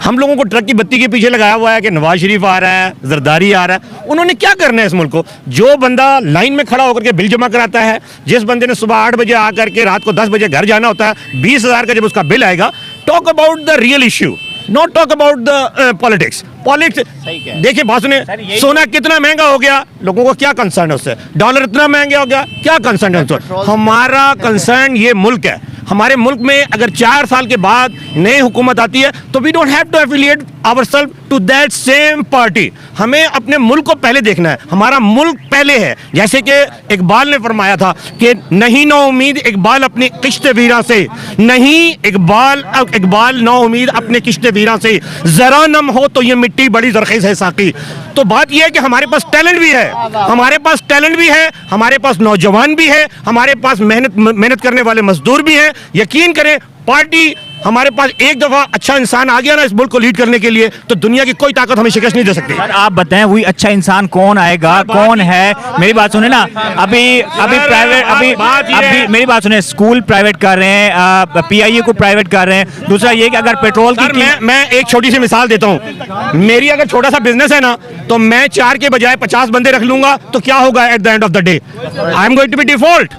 हम लोगों को ट्रक की बत्ती के पीछे लगाया हुआ है कि नवाज शरीफ आ रहा है, जरदारी आ रहा है। उन्होंने क्या करना है इस मुल्क को? जो बंदा लाइन में खड़ा होकर के बिल जमा कराता है, जिस बंदे ने सुबह 8 बजे आकर के रात को 10 बजे घर जाना होता है, 20,000 का जब उसका बिल आएगा, talk about the real issue, not talk about the politics. देखिए बात सुने, सोना कितना महंगा हो गया, लोगों को क्या कंसर्न है उससे? डॉलर इतना महंगा हो गया, क्या कंसर्न है उससे? हमारा कंसर्न ये मुल्क है। हमारे मुल्क में अगर 4 साल के बाद नई हुकूमत आती है तो we don't have to affiliate ourselves to that same party. हमें अपने मुल्क को पहले देखना है, हमारा मुल्क पहले है। जैसे कि इकबाल ने फरमाया था कि नहीं नो उम्मीद इकबाल अपनी किश्त वीरा से, नहीं इकबाल नो उम्मीद अपने किश्त वीरा से, जरा नम हो तो ये मिट्टी बड़ी जरखेज है साकी। तो बात यह है कि हमारे पास टैलेंट भी है, हमारे पास टैलेंट भी है, हमारे पास नौजवान भी है, हमारे पास मेहनत करने वाले मजदूर भी हैं। यकीन करें, पार्टी हमारे पास एक दफा अच्छा इंसान आ गया ना इस मुल्क को लीड करने के लिए, तो दुनिया की कोई ताकत हमें शिकस्त नहीं दे सकती। आप बताएं वही अच्छा इंसान कौन आएगा, कौन है? मेरी बात सुने ना, अभी प्राइवेट अभी मेरी बात सुने, स्कूल प्राइवेट कर रहे हैं, PIA को प्राइवेट कर रहे हैं। दूसरा ये कि अगर पेट्रोल की मैं एक छोटी सी मिसाल देता हूँ। मेरी अगर छोटा सा बिजनेस है ना, तो मैं 4 के बजाय 50 बंदे रख लूंगा, तो क्या होगा at the end of the day? I am going to be default.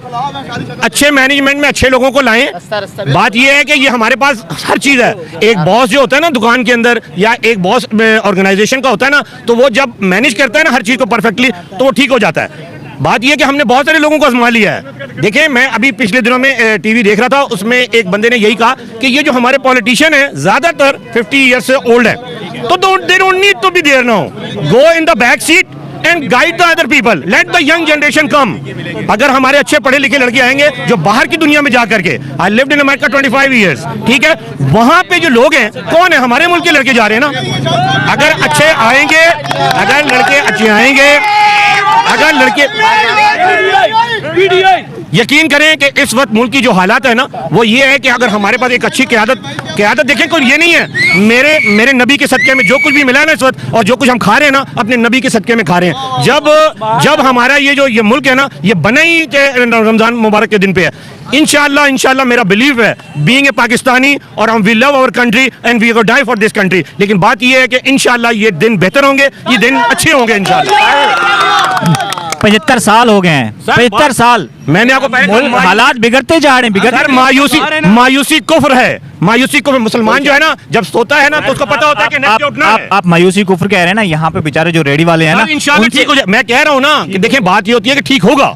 अच्छे मैनेजमेंट में अच्छे लोगों को लाएं। बात यह है कि ये हमारे पास हर चीज है। एक बॉस जो होता है ना दुकान के अंदर, या एक बॉस ऑर्गेनाइजेशन का होता है ना, तो वो जब मैनेज करता है ना हर चीज को परफेक्टली, तो वो ठीक हो जाता है। बात यह कि हमने बहुत सारे लोगों को आजमा लिया है। देखिए, मैं अभी पिछले दिनों में टीवी देख रहा था, उसमें एक बंदे ने यही कहा कि ये जो हमारे पॉलिटिशियन है ज्यादातर 50 ईयर्स से ओल्ड है, तो they don't need to be there now, go in the back seat and guide the other people, let the young generation come. अगर हमारे अच्छे पढ़े लिखे लड़के आएंगे जो बाहर की दुनिया में जा करके, I lived in America 25 years, ठीक है, वहां पे जो लोग हैं कौन है? हमारे मुल्क के लड़के जा रहे हैं ना। अगर अच्छे आएंगे, अगर लड़के अच्छे आएंगे, अगर लड़के, यकीन करें कि इस वक्त मुल्क की जो हालात है ना, वो ये है कि अगर हमारे पास एक अच्छी क़यादत देखें, कोई ये नहीं है, मेरे नबी के सदक़े में जो कुछ भी मिला है ना इस वक्त, और जो कुछ हम खा रहे हैं ना, अपने नबी के सदक़े में खा रहे हैं। जब हमारा ये मुल्क है ना, ये बना ही रमजान मुबारक के दिन पे है। इंशाल्लाह मेरा बिलीव है, बीइंग ए पाकिस्तानी, और हम we love our country and we will die for this country. लेकिन बात ये है कि इंशाल्लाह ये दिन बेहतर होंगे, ये दिन अच्छे होंगे इंशाल्लाह। 75 साल हो गए हैं, 75 साल। मैंने आपको पहले हालात बिगड़ते जा रहे हैं, मायूसी कुफ्र है, मायूसी कुफ्र। मुसलमान जो है ना, जब सोता है ना, तो उसको पता होता है कि नेक्स्ट उठना है। आप मायूसी कुफ्र कह रहे हैं ना, यहाँ पे बेचारे जो रेडी वाले हैं ना, इंशाल्लाह ठीक हो जाए। मैं कह रहा हूँ ना कि देखिए, बात ये होती है कि ठीक होगा।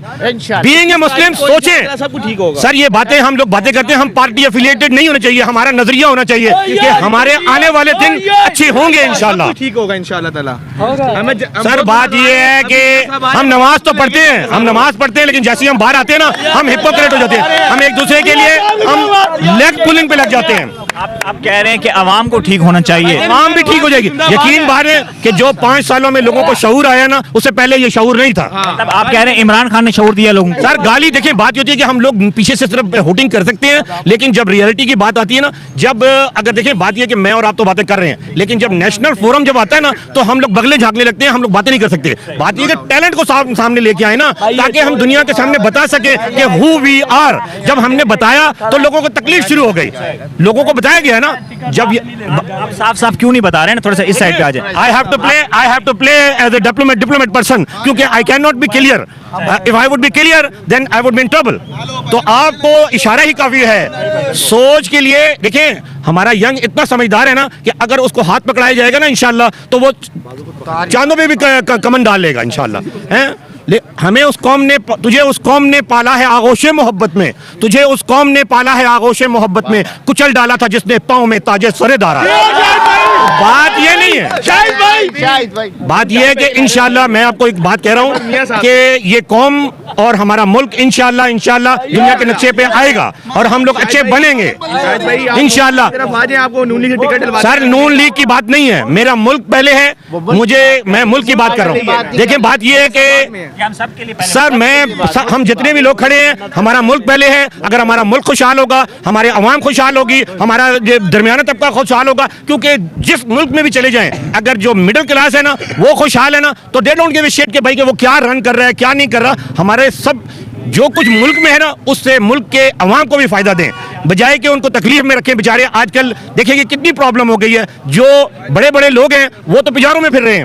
बीइंग ए मुस्लिम सोचें, सब कुछ ठीक होगा। सर, ये बातें हम लोग बातें करते हैं, हम पार्टी एफिलिएटेड नहीं होना चाहिए, हमारा नजरिया होना चाहिए कि हमारे आने वाले दिन अच्छे होंगे इंशाल्लाह, ठीक होगा इंशाल्लाह ताला। सर, बात ये है कि हम नमाज तो पढ़ते हैं, लेकिन जैसे ही हम बाहर आते हैं ना, हम हिपोक्रेट हो जाते हैं, हम एक दूसरे के लिए हम लेग पुलिंग पे लग जाते हैं। आप कह रहे हैं कि आवाम को ठीक होना चाहिए, आवाम भी ठीक हो जाएगी। यकीन बात है कि जो 5 सालों में लोगों को शऊर आया ना, उससे पहले ये शऊर नहीं था। तब आप कह रहे हैं इमरान खान ने शऊर दिया लोगों को? सर, गाली देखिए, बात होती है कि हम लोग पीछे से सिर्फ होटिंग कर सकते हैं, लेकिन जब रियलिटी की बात आती है ना, जब अगर देखिए, बात यह कि मैं और आप तो बातें कर रहे हैं, लेकिन जब नेशनल फोरम जब आता है ना, तो हम लोग बगले झांकने लगते हैं, हम लोग बातें नहीं कर सकते। बात यह कि टैलेंट को सामने लेके आए ना, ताकि हम दुनिया के सामने बता सके कि हु वी आर। जब हमने बताया तो लोगों को तकलीफ शुरू हो गई, लोगों को बताया गया ना। जब आप साफ क्यों नहीं बता रहे हैं? थोड़ा सा इस साइड पे आ जाए। I have to play as a diplomat person, क्योंकि I cannot be clear. If I would be clear, then I would be in trouble. तो आपको इशारा ही काफी है। सोच के लिए देखें, हमारा यंग इतना समझदार है ना कि अगर उसको हाथ पकड़ाया जाएगा ना इंशाल्लाह, तो वो चांदों पे भी कमन डाल लेगा इंशाल्लाह, हैं? हमें तुझे उस कौम ने पाला है आगोशे मोहब्बत में, तुझे उस कौम ने पाला है आगोशे मोहब्बत में, कुचल डाला था जिसने पाँव में ताजे सरे डाला। बात ये नहीं है, बात ये है कि इंशाल्लाह मैं आपको एक बात कह रहा हूँ कि ये कौम और हमारा मुल्क इंशाल्लाह दुनिया के नक्शे पे आएगा और हम लोग अच्छे बनेंगे इंशाल्लाह। सर, नून लीग की बात नहीं है, मेरा मुल्क पहले है, मैं मुल्क की बात कर रहा हूँ। देखिए, बात ये है कि सर, हम जितने भी लोग खड़े हैं, हमारा मुल्क पहले है। अगर हमारा मुल्क खुशहाल होगा, हमारे अवाम खुशहाल होगी, हमारा दरमियाना तबका खुशहाल होगा, क्योंकि जिस मुल्क में भी चले जाएं, अगर जो मिडिल क्लास है ना, वो खुशहाल है ना, तो they don't give a shit के भाई कि वो क्या रन कर रहा है, क्या नहीं कर रहा। हमारे सब जो कुछ मुल्क में है ना, उससे मुल्क के अवाम को भी फायदा दें। बजाय कि उनको तकलीफ में रखें। बेचारे आजकल देखिए कि कितनी प्रॉब्लम हो गई है, जो बड़े बड़े लोग हैं वो तो बाजारों में फिर रहे हैं,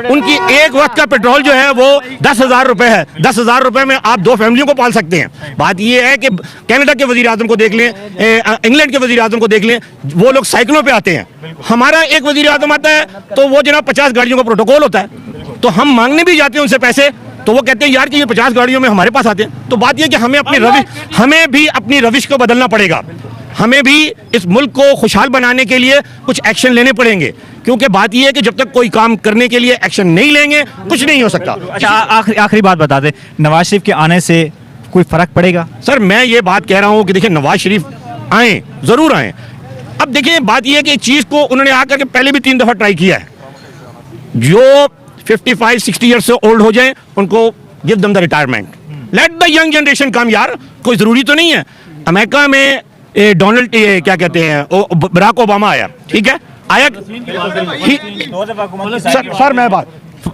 उनकी एक वक्त का पेट्रोल जो है वो 10,000 रुपए है। 10,000 रुपए में आप 2 फैमिलियों को पाल सकते हैं। बात ये है कि कनाडा के वजीर आजम को देख लें, इंग्लैंड के वजीर आजम को देख लें, वो लोग साइकिलों पे आते हैं। हमारा एक वजीर आजम आता है तो वो जनाब 50 गाड़ियों का प्रोटोकॉल होता है, तो हम मांगने भी जाते हैं उनसे पैसे तो वो कहते हैं यार कि ये 50 गाड़ियों में हमारे पास आते हैं। तो बात यह कि हमें भी अपनी रविश को बदलना पड़ेगा, हमें भी इस मुल्क को खुशहाल बनाने के लिए कुछ एक्शन लेने पड़ेंगे, क्योंकि बात यह है कि जब तक कोई काम करने के लिए एक्शन नहीं लेंगे कुछ नहीं हो सकता। अच्छा, आखिरी बात बता दें, नवाज शरीफ के आने से कोई फर्क पड़ेगा? सर मैं ये बात कह रहा हूँ कि देखिए नवाज शरीफ आए, जरूर आए। अब देखिए बात यह है कि इस चीज को उन्होंने आकर के पहले भी 3 दफा ट्राई किया है। जो 55-60 ईयर्स से ओल्ड हो जाए उनको give them the retirement, let the young generation come. यार कोई जरूरी तो नहीं है। अमेरिका में डोनाल्ड क्या कहते हैं बराक ओबामा आया, ठीक है, आया सर मैं बात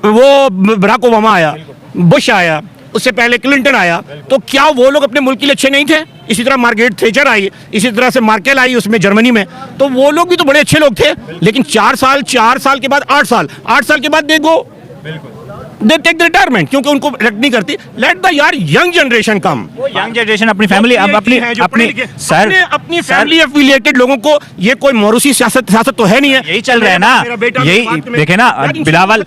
वो बराक ओबामा आया, बुश आया, उससे पहले क्लिंटन आया, तो क्या वो लोग अपने मुल्क के लिए अच्छे नहीं थे? इसी तरह मार्गरेट थैचर आई, इसी तरह से मार्केल आई उसमें जर्मनी में, तो वो लोग भी तो बड़े अच्छे लोग थे। लेकिन 4 साल के बाद 8 साल के बाद देखो दे टेक द रिटायरमेंट, क्योंकि उनको इलेक्ट नहीं करती। लेट द यार यंग जनरेशन कम। यंग जनरेशन अपनी फैमिली अपनी फैमिली एफिलिएटेड लोगों को, ये कोई मौरूसी सियासत तो है नहीं है, यही चल रहा है ना। यही देखे ना, बिलावल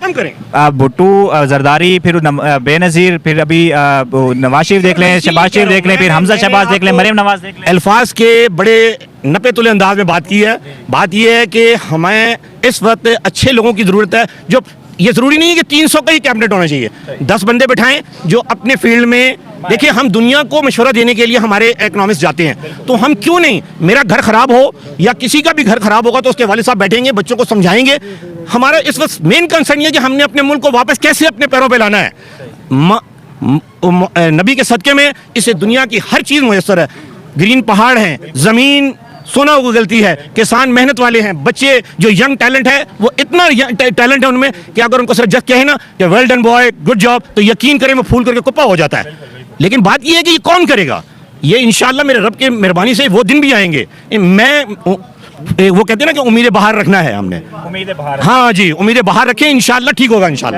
भुट्टो, जरदारी, फिर बेनजीर, फिर अभी नवाज शरीफ देख लें, शहबाज शरीफ देख लें, फिर हमजा शहबाज देख लें, मरियम नवाज देख लें। अल्फाज के बड़े नपे तुले अंदाज में बात की है। बात यह है कि हमें इस वक्त अच्छे लोगों की जरूरत है। जो ये जरूरी नहीं है कि 300 का ही कैबिनेट होना चाहिए, 10 बंदे बिठाएं जो अपने फील्ड में। देखिए हम दुनिया को मशवरा देने के लिए हमारे इकोनॉमिस्ट जाते हैं, तो हम क्यों नहीं, मेरा घर खराब हो या किसी का भी घर खराब होगा तो उसके वालिद साहब बैठेंगे, बच्चों को समझाएंगे। हमारा इस वक्त मेन कंसर्न ये कि हमने अपने मुल्क को वापस कैसे अपने पैरों पे लाना है। नबी के सदके में इसे दुनिया की हर चीज़ मुयस्सर है। ग्रीन पहाड़ हैं, ज़मीन सोना उगलती है, किसान मेहनत वाले हैं, बच्चे जो यंग टैलेंट है वो इतना टैलेंट है उनमें कि अगर उनको सिर्फ जस्ट कहे ना कि well done boy, good job, तो यकीन करें वो फूल करके कुप्पा हो जाता है। लेकिन बात ये है कि ये कौन करेगा? ये इंशाल्लाह मेरे रब के मेहरबानी से वो दिन भी आएंगे। मैं वो कहते हैं ना कि उम्मीदें बाहर रखना है हमने, हाँ जी, उम्मीदें बाहर रखें, इंशाल्लाह ठीक होगा इंशाल्लाह।